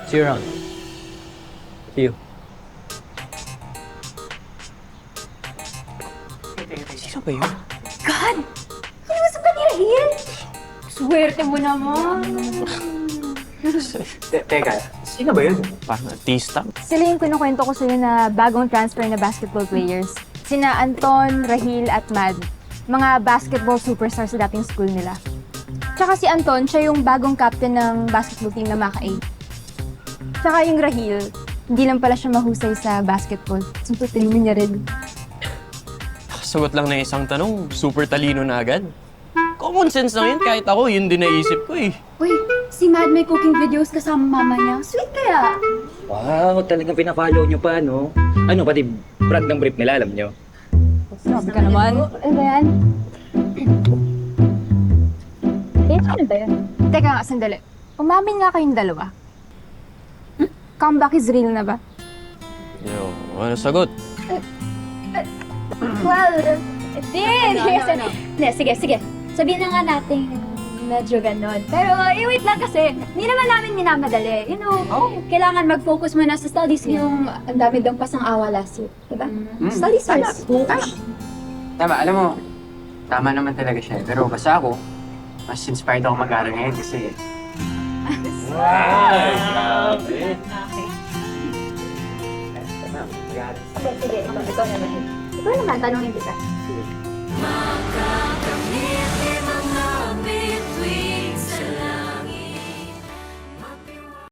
See you around. See you. Sino ba yun? God! Kiniusap ka ni Rahil? Swerte mo naman. Teka, sino ba yun? Parang artista. Sila yung kinukwento ko sa'yo na bagong transfer na basketball players. Sina Anton, Rahil at Mad. Mga basketball superstars sa dating school nila. Tsaka si Anton, siya yung bagong captain ng basketball team na Maka 8. Tsaka yung Rahil, hindi lang pala siya mahusay sa basketball. Suntutin niya rin. Sagot lang na isang tanong, super talino na agad. Common sense lang yun, kahit ako, yun din naisip ko eh. Uy, si Mad may cooking videos kasama mama niya. Sweet kaya? Wow, talagang pina-follow nyo pa, no? Ano, pati brand ng brief nila, alam nyo? Sabi ka naman. Ano ba yan? Ano ba yan? Teka nga, sandali. Umamin nga kayong dalawa. Comeback is real na ba? Yo, ano sagot? Well, hindi. Sige. Sabihin na nga natin medyo ganon. Pero wait lang kasi, hindi naman namin minamadali. You know, kailangan mag-focus muna sa studies. Yung ang dami daw pasang awa last year. Diba? Studies first. Tama, alam mo, tama naman talaga siya. Pero basta ako, mas inspired ako mag-aaral ngayon kasi... Sige. Ito naman. Ito naman, tanongin kita.